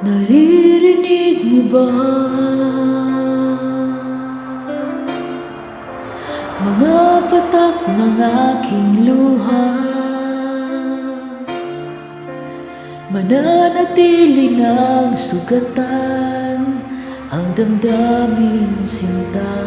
Naririnig mo ba mga patak ng aking luha? Mananatili ng sugatan ang damdaming sinta.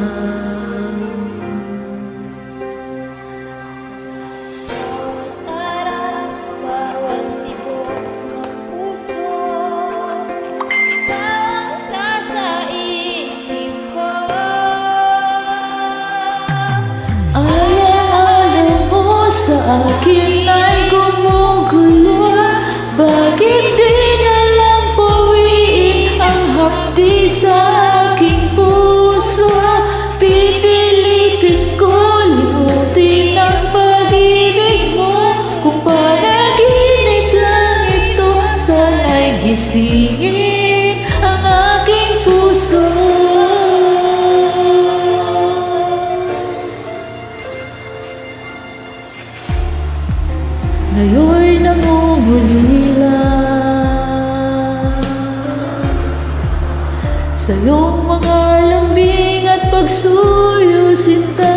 Sa akin ay gumugulo, bakit di na lang pawiin ang hapdi sa aking puso? Pipilitin ko limutin ang pag-ibig mo. Kung panaginip lang ito, sana'y gisingin ang aking puso. Ngayon'y nangungulila sa iyong mga lambing at pagsuyo sinta.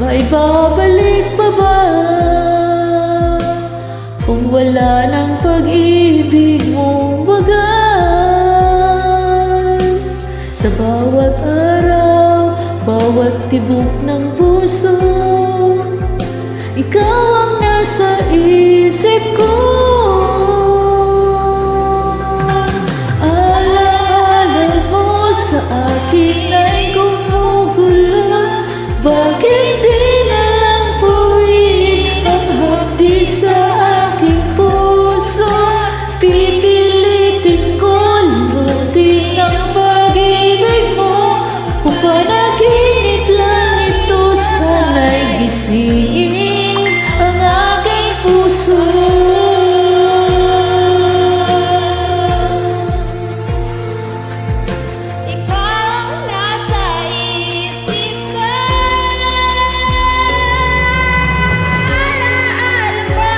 Maibabalik pa ba kung wala ng pag-ibig mong wagas? Sa bawat araw, bawat tibok ng puso, ikaw ang nasa isip ko. Alaala mo sa akin ay gumugulo, bakit di na lang puwiin ang hapdi sa aking puso? Pipilitin ko limutin ang pag-ibig mo. Kung panaginip lang ito, sana'y gisingin ang aking puso. Ikaw ang nasa isip ko. Alaala mo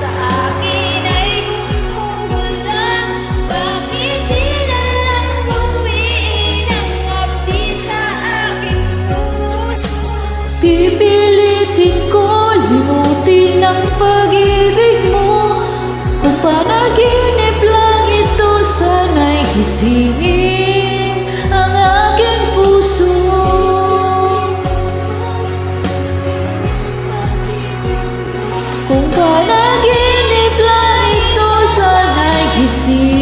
sa akin ay gumugulo, bakit di na lang pawiin ang hapdi sa aking puso? Pipilitin ko limutin ang pag-ibig mo. Kung panaginip lang ito, sana'y gisingin ang aking puso. Kung panaginip lang ito, sana'y gisingin